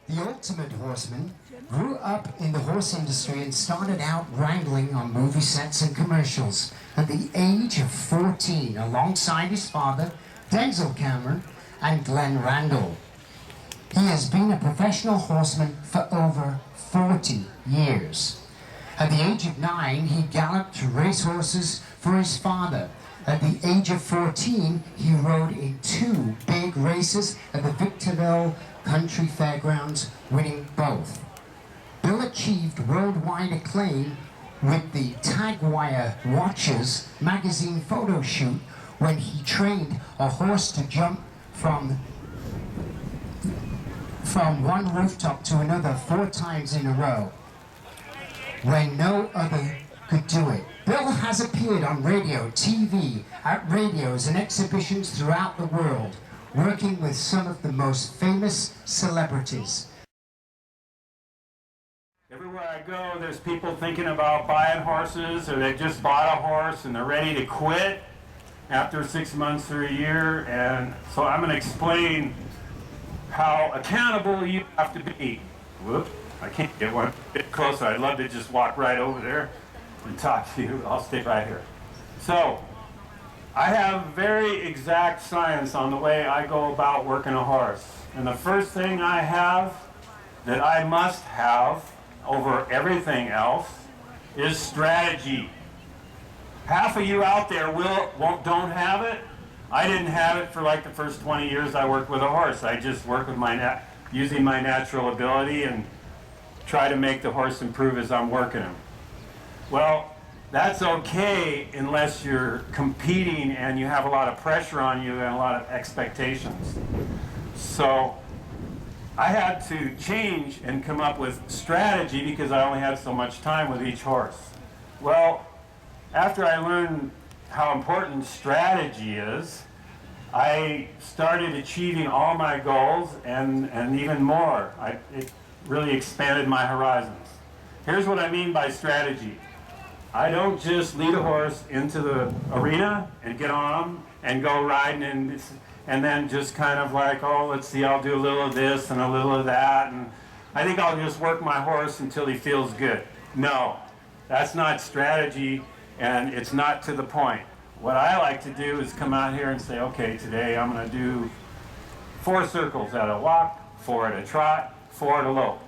The ultimate horseman, grew up in the horse industry and started out wrangling on movie sets and commercials at the age of 14 alongside his father, Denzel Cameron, and Glenn Randall. He has been a professional horseman for over 40 years. At the age of 9, he galloped racehorses for his father. At the age of 14, he rode in 2 big races at the Victorville Country Fairgrounds, winning both. Bill achieved worldwide acclaim with the Tagwire Watchers magazine photo shoot when he trained a horse to jump from one rooftop to another 4 times in a row, when no other could do it. Bill has appeared on radio, TV, at radios and exhibitions throughout the world, working with some of the most famous celebrities. Everywhere I go, there's people thinking about buying horses, or they just bought a horse and they're ready to quit after 6 months or a year. And so I'm going to explain how accountable you have to be. Whoop, I can't get one bit closer. I'd love to just walk right over there and talk to you. I'll stay right here. So I have very exact science on the way I go about working a horse. And the first thing I have that I must have over everything else is strategy. Half of you out there don't have it. I didn't have it for like the first 20 years I worked with a horse. I just worked with using my natural ability and try to make the horse improve as I'm working him. Well, that's okay unless you're competing and you have a lot of pressure on you and a lot of expectations. So I had to change and come up with strategy because I only had so much time with each horse. Well, after I learned how important strategy is, I started achieving all my goals and even more. It really expanded my horizons. Here's what I mean by strategy. I don't just lead a horse into the arena and get on him and go riding and then just kind of like, oh, let's see, I'll do a little of this and a little of that, and I think I'll just work my horse until he feels good. No, that's not strategy, and it's not to the point. What I like to do is come out here and say, okay, today I'm going to do 4 circles at a walk, 4 at a trot, 4 at a lope.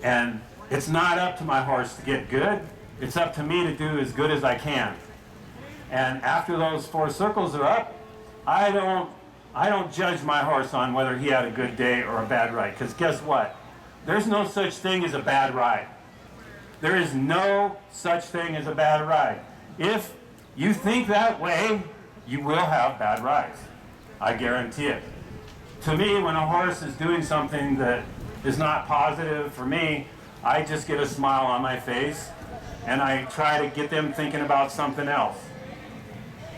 And it's not up to my horse to get good. It's up to me to do as good as I can. And after those 4 circles are up, I don't judge my horse on whether he had a good day or a bad ride. Because guess what? there's no such thing as a bad ride. There is no such thing as a bad ride. If you think that way, you will have bad rides. I guarantee it. To me, when a horse is doing something that is not positive for me, I just get a smile on my face and I try to get them thinking about something else.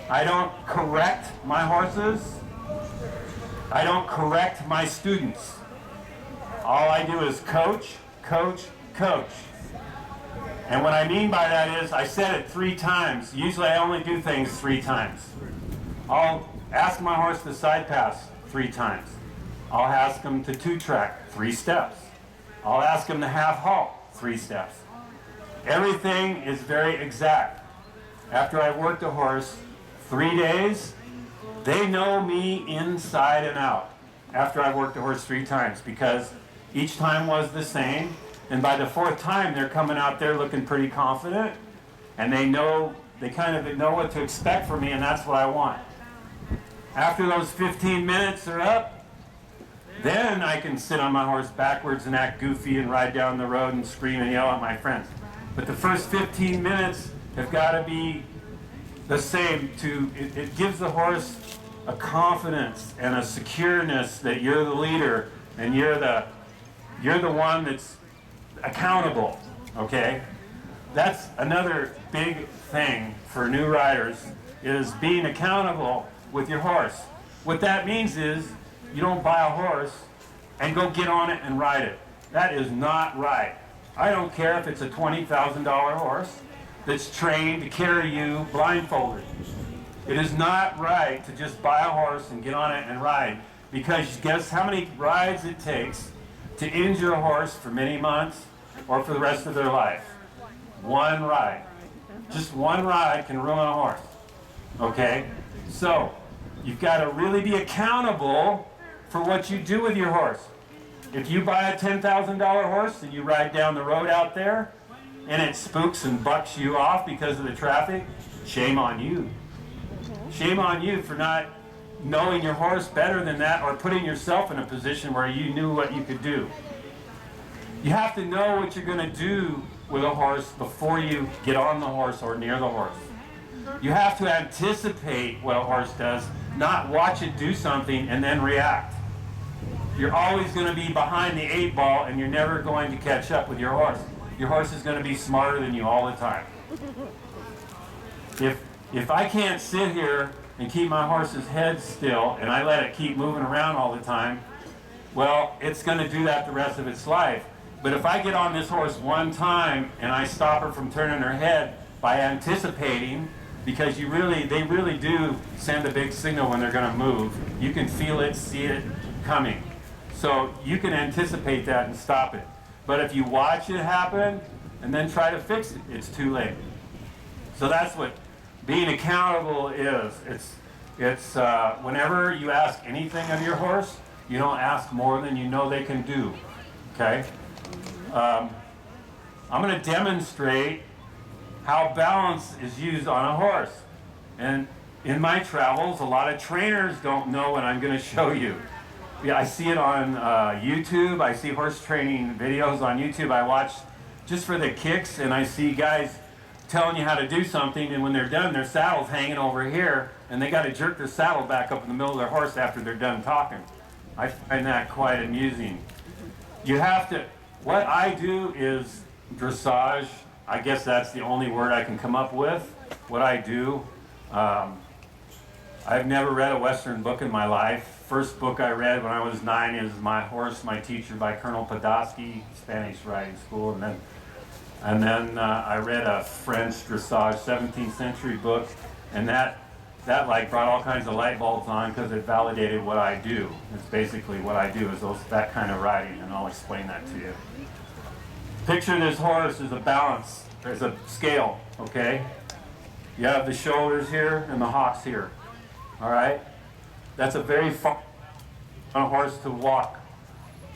I don't correct my horses. I don't correct my students. All I do is coach, coach, coach. And what I mean by that is, I said it 3 times. Usually I only do things 3 times. I'll ask my horse to side pass 3 times. I'll ask him to 2-track 3 steps. I'll ask him to half halt 3 steps. Everything is very exact. After I've worked a horse 3 days, they know me inside and out. After I've worked a horse 3 times, because each time was the same. And by the 4th time, they're coming out there looking pretty confident, and they kind of know what to expect from me, and that's what I want. After those 15 minutes are up, then I can sit on my horse backwards and act goofy and ride down the road and scream and yell at my friends. But the first 15 minutes have got to be the same. It gives the horse a confidence and a secureness that you're the leader and you're the one that's accountable, okay? That's another big thing for new riders, is being accountable with your horse. What that means is you don't buy a horse and go get on it and ride it. That is not right. I don't care if it's a $20,000 horse that's trained to carry you blindfolded. It is not right to just buy a horse and get on it and ride, because guess how many rides it takes to injure a horse for many months or for the rest of their life? 1 ride. Just 1 ride can ruin a horse. Okay? So, you've got to really be accountable for what you do with your horse. If you buy a $10,000 horse and you ride down the road out there and it spooks and bucks you off because of the traffic, shame on you. Shame on you for not knowing your horse better than that, or putting yourself in a position where you knew what you could do. You have to know what you're going to do with a horse before you get on the horse or near the horse. You have to anticipate what a horse does, not watch it do something and then react. You're always going to be behind the 8 ball and you're never going to catch up with your horse. Your horse is going to be smarter than you all the time. If I can't sit here and keep my horse's head still and I let it keep moving around all the time, well, it's going to do that the rest of its life. But if I get on this horse 1 time and I stop her from turning her head by anticipating, because they really do send a big signal when they're going to move. You can feel it, see it coming. So you can anticipate that and stop it. But if you watch it happen and then try to fix it, it's too late. So that's what being accountable is. It's whenever you ask anything of your horse, you don't ask more than you know they can do. Okay? I'm going to demonstrate how balance is used on a horse. And in my travels, a lot of trainers don't know what I'm going to show you. Yeah, I see it on YouTube. I see horse training videos on YouTube. I watch just for the kicks, and I see guys telling you how to do something, and when they're done, their saddle's hanging over here, and they got to jerk their saddle back up in the middle of their horse after they're done talking. I find that quite amusing. You have to, what I do is dressage. I guess that's the only word I can come up with. What I do, I've never read a Western book in my life. First book I read when I was 9 is My Horse, My Teacher by Colonel Podolsky, Spanish riding school, and then I read a French dressage 17th century book, and that like brought all kinds of light bulbs on because it validated what I do. It's basically what I do is that kind of riding, and I'll explain that to you. Picture this horse as a balance. There's a scale, okay? You have the shoulders here and the hocks here, all right? That's a very fun on a horse to walk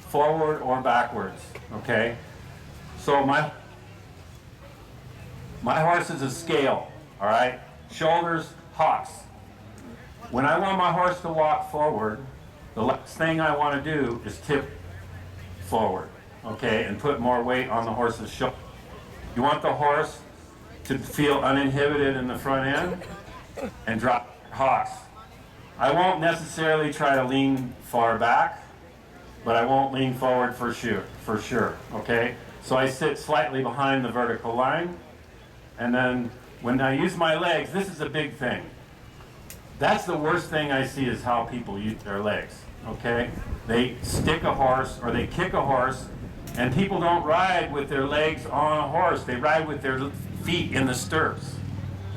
forward or backwards, okay? So my horse is a scale, all right? Shoulders, hocks. When I want my horse to walk forward, the last thing I want to do is tip forward. okay, and put more weight on the horse's shoulder. You want the horse to feel uninhibited in the front end and drop hocks. I won't necessarily try to lean far back, but I won't lean forward for sure, okay? So I sit slightly behind the vertical line, and then when I use my legs, this is a big thing. That's the worst thing I see is how people use their legs, okay? They stick a horse or they kick a horse, and people don't ride with their legs on a horse. They ride with their feet in the stirrups.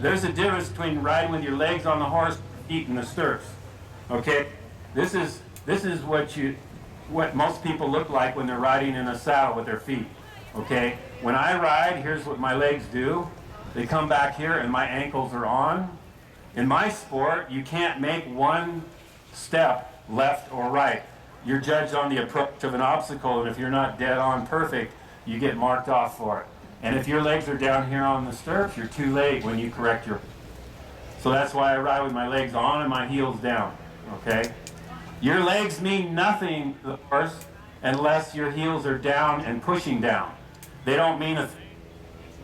There's a difference between riding with your legs on the horse and feet in the stirrups, okay? This is what most people look like when they're riding in a saddle with their feet, okay? When I ride, here's what my legs do. They come back here and my ankles are on. In my sport, you can't make one step left or right. You're judged on the approach of an obstacle, and if you're not dead on perfect, you get marked off for it. And if your legs are down here on the stirrups, you're too late when you correct your... So that's why I ride with my legs on and my heels down, okay? Your legs mean nothing, of course, unless your heels are down and pushing down. They don't mean a thing.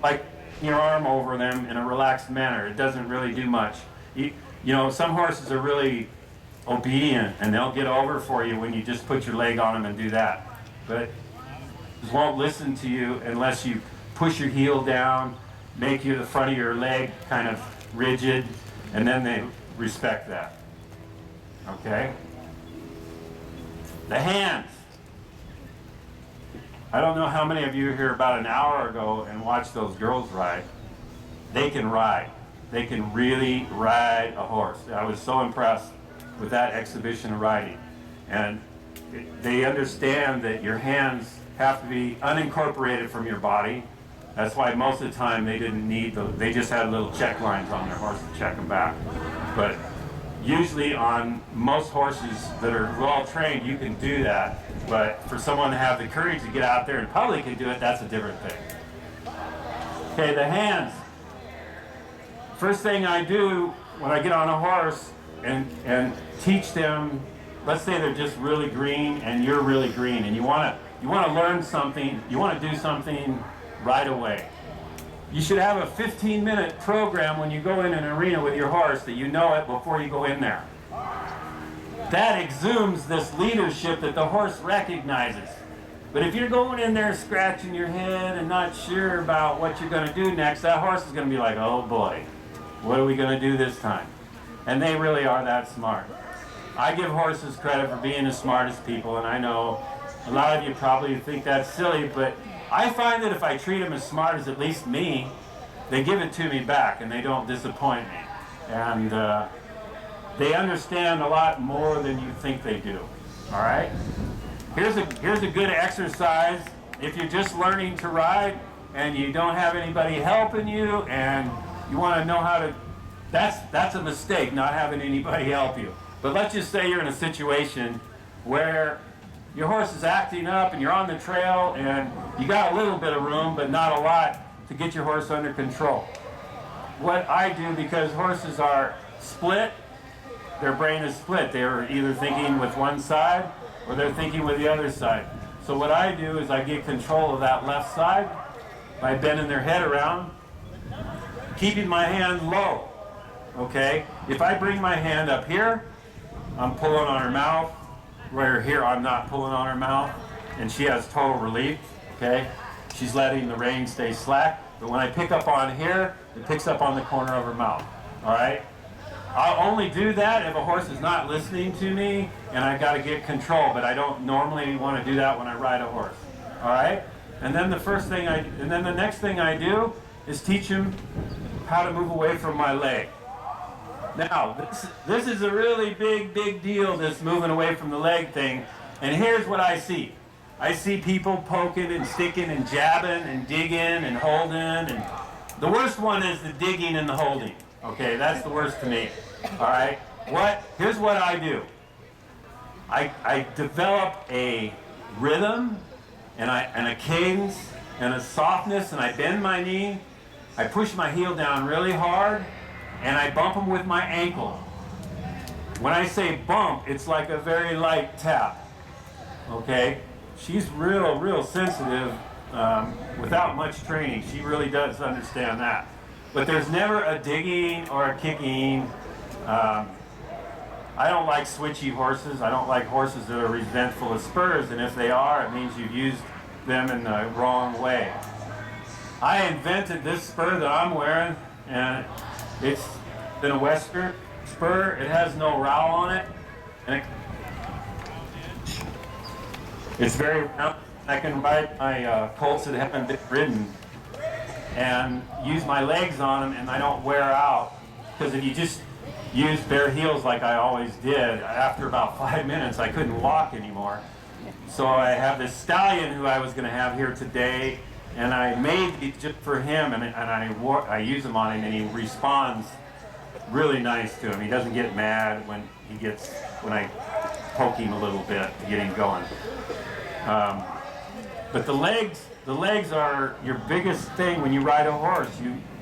Like your arm over them in a relaxed manner. It doesn't really do much. You know, some horses are really obedient and they'll get over for you when you just put your leg on them and do that. But they won't listen to you unless you push your heel down, make the front of your leg kind of rigid, and then they respect that. Okay? The hands. I don't know how many of you were here about an hour ago and watched those girls ride. They can ride. They can really ride a horse. I was so impressed with that exhibition of riding. And they understand that your hands have to be unincorporated from your body. That's why most of the time they didn't need they just had little check lines on their horse to check them back. But usually on most horses that are well trained, you can do that. But for someone to have the courage to get out there in public and do it, that's a different thing. Okay, the hands. First thing I do when I get on a horse and teach them, let's say they're just really green and you're really green and you want to learn something, you want to do something right away. You should have a 15-minute program when you go in an arena with your horse that you know it before you go in there. That exudes this leadership that the horse recognizes. But if you're going in there scratching your head and not sure about what you're going to do next, that horse is going to be like, oh boy, what are we going to do this time? And they really are that smart. I give horses credit for being the smartest people, and I know a lot of you probably think that's silly, but I find that if I treat them as smart as at least me, they give it to me back and they don't disappoint me. And they understand a lot more than you think they do. All right? Here's a good exercise if you're just learning to ride and you don't have anybody helping you and you want to know how to... That's a mistake, not having anybody help you. But let's just say you're in a situation where your horse is acting up and you're on the trail and you got a little bit of room but not a lot to get your horse under control. What I do, because horses are split, their brain is split. They're either thinking with one side or they're thinking with the other side. So what I do is I get control of that left side by bending their head around, keeping my hand low. Okay? If I bring my hand up here, I'm pulling on her mouth. Where here I'm not pulling on her mouth, and she has total relief, okay? She's letting the rein stay slack, but when I pick up on here, it picks up on the corner of her mouth, all right? I'll only do that if a horse is not listening to me and I got to get control, but I don't normally want to do that when I ride a horse, all right? And then the next thing I do is teach him how to move away from my leg. Now, this is a really big deal, this moving away from the leg thing. And here's what I see. I see people poking and sticking and jabbing and digging and holding. And the worst one is the digging and the holding. Okay, that's the worst to me. All right? Here's what I do. I develop a rhythm and a cadence and a softness, and I bend my knee. I push my heel down really hard. And I bump them with my ankle. When I say bump, it's like a very light tap. Okay? she's real sensitive without much training. She really does understand that. But there's never a digging or a kicking. I don't like switchy horses. I don't like horses that are resentful of spurs, and if they are, it means you've used them in the wrong way. I invented this spur that I'm wearing, and it's been a Western spur. It has no rowel on it, and it's very round. I can ride my colts that haven't been ridden and use my legs on them, and I don't wear out. Because if you just use bare heels like I always did, after about 5 minutes I couldn't walk anymore. So I have this stallion who I was going to have here today, and I made these just for him, and I use them on him, and he responds really nice to him. He doesn't get mad when I poke him a little bit to get him going. But the legs are your biggest thing when you ride a horse.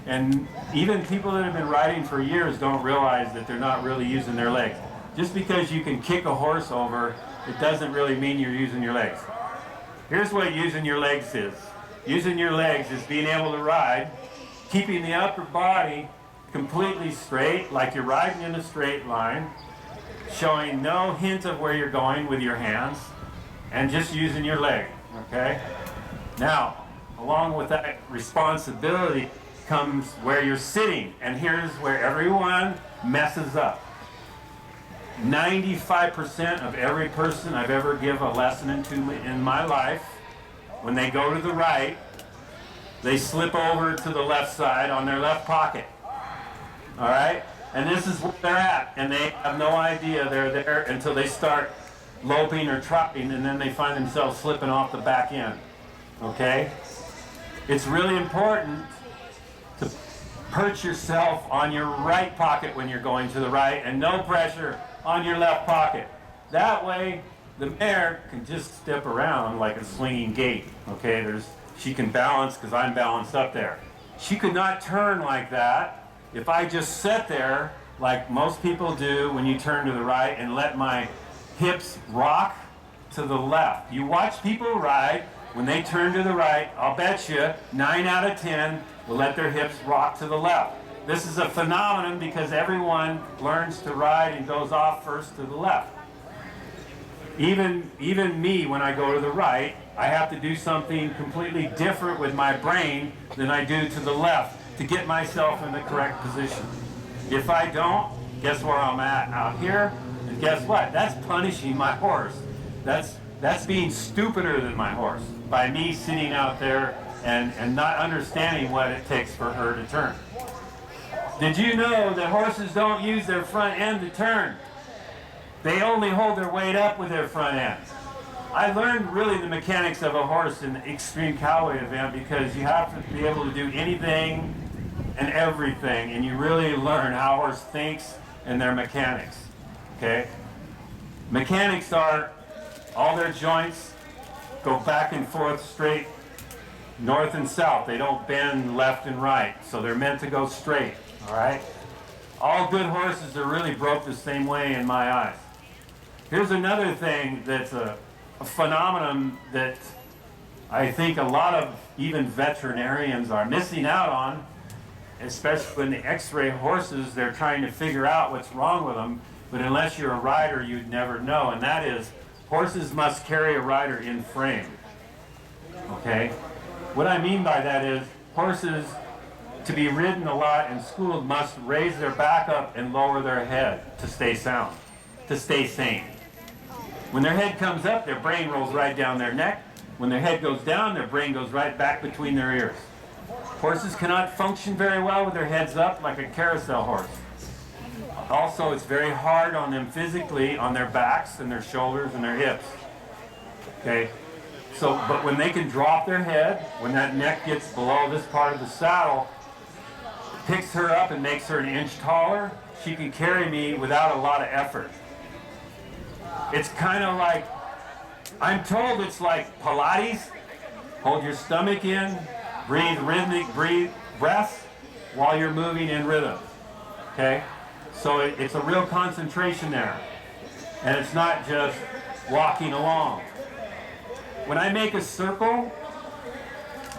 And even people that have been riding for years don't realize that they're not really using their legs. Just because you can kick a horse over, it doesn't really mean you're using your legs. Here's what using your legs is. Using your legs is being able to ride, keeping the upper body completely straight, like you're riding in a straight line, showing no hint of where you're going with your hands, and just using your leg, okay? Now, along with that responsibility comes where you're sitting, and here's where everyone messes up. 95% of every person I've ever given a lesson in my life, when they go to the right, they slip over to the left side on their left pocket. All right? And this is where they're at, and they have no idea they're there until they start loping or trotting, and then they find themselves slipping off the back end. Okay? It's really important to perch yourself on your right pocket when you're going to the right, and no pressure on your left pocket. That way, the mare can just step around like a swinging gate. Okay? She can balance because I'm balanced up there. She could not turn like that if I just sat there like most people do when you turn to the right and let my hips rock to the left. You watch people ride, when they turn to the right, I'll bet you 9 out of 10 will let their hips rock to the left. This is a phenomenon because everyone learns to ride and goes off first to the left. Even me, when I go to the right, I have to do something completely different with my brain than I do to the left to get myself in the correct position. If I don't, guess where I'm at? Out here. And guess what? That's punishing my horse. That's being stupider than my horse by me sitting out there and not understanding what it takes for her to turn. Did you know that horses don't use their front end to turn? They only hold their weight up with their front end. I learned really the mechanics of a horse in the Extreme Cowboy event because you have to be able to do anything and everything, and you really learn how a horse thinks and their mechanics. Okay? Mechanics are all their joints go back and forth straight, north and south. They don't bend left and right, so they're meant to go straight. All right? All good horses are really broke the same way in my eyes. Here's another thing that's a phenomenon that I think a lot of even veterinarians are missing out on, especially when the x-ray horses, they're trying to figure out what's wrong with them, but unless you're a rider, you'd never know, and that is horses must carry a rider in frame. Okay? What I mean by that is horses, to be ridden a lot and schooled, must raise their back up and lower their head to stay sound, to stay sane. When their head comes up, their brain rolls right down their neck. When their head goes down, their brain goes right back between their ears. Horses cannot function very well with their heads up like a carousel horse. Also, it's very hard on them physically, on their backs and their shoulders and their hips. Okay? So, but when they can drop their head, when that neck gets below this part of the saddle, picks her up and makes her an inch taller, she can carry me without a lot of effort. It's kind of like, I'm told it's like Pilates. Hold your stomach in, breathe rhythmic breaths while you're moving in rhythm. Okay? So it's a real concentration there. And it's not just walking along. When I make a circle,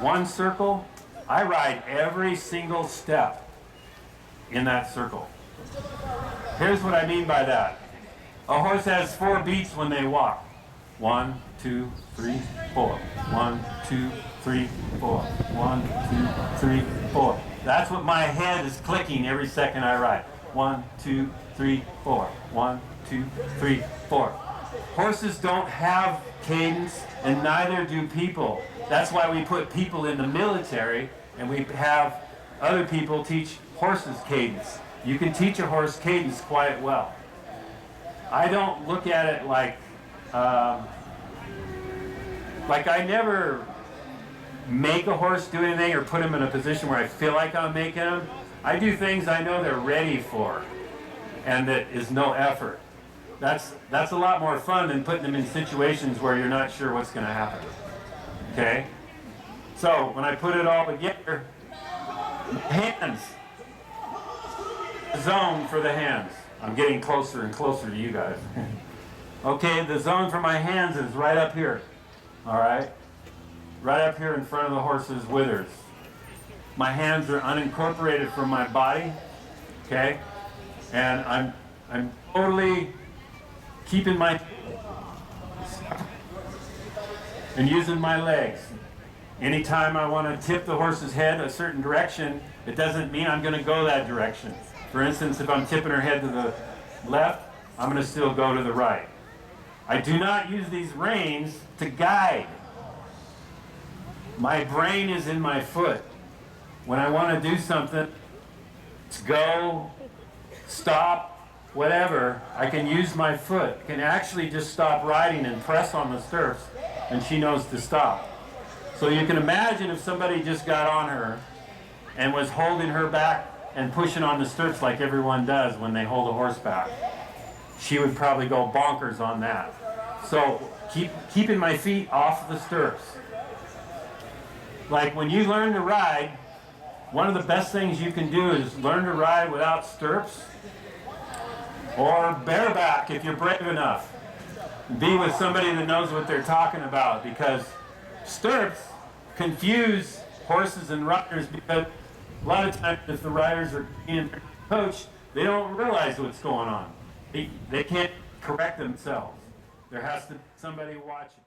one circle, I ride every single step in that circle. Here's what I mean by that. A horse has 4 beats when they walk. 1, 2, 3, 4. 1, 2, 3, 4. 1, 2, 3, 4. That's what my head is clicking every second I ride. 1, 2, 3, 4. 1, 2, 3, 4. Horses don't have cadence, and neither do people. That's why we put people in the military, and we have other people teach horses cadence. You can teach a horse cadence quite well. I don't look at it like I never make a horse do anything or put him in a position where I feel like I'm making him. I do things I know they're ready for, and that is no effort. That's a lot more fun than putting them in situations where you're not sure what's going to happen. Okay? So when I put it all together, hands, zone for the hands. I'm getting closer and closer to you guys. Okay, the zone for my hands is right up here. All right? Right up here in front of the horse's withers. My hands are unincorporated from my body. Okay? And I'm totally keeping my and using my legs. Anytime I want to tip the horse's head a certain direction, it doesn't mean I'm going to go that direction. For instance, if I'm tipping her head to the left, I'm going to still go to the right. I do not use these reins to guide. My brain is in my foot. When I want to do something, to go, stop, whatever, I can use my foot. I can actually just stop riding and press on the stirrups, and she knows to stop. So you can imagine if somebody just got on her and was holding her back and pushing on the stirrups like everyone does when they hold a horse back. She would probably go bonkers on that. So keeping my feet off the stirrups. Like when you learn to ride, one of the best things you can do is learn to ride without stirrups or bareback if you're brave enough. Be with somebody that knows what they're talking about, because stirrups confuse horses and riders, because a lot of times if the riders are being coached, they don't realize what's going on. They can't correct themselves. There has to be somebody watching.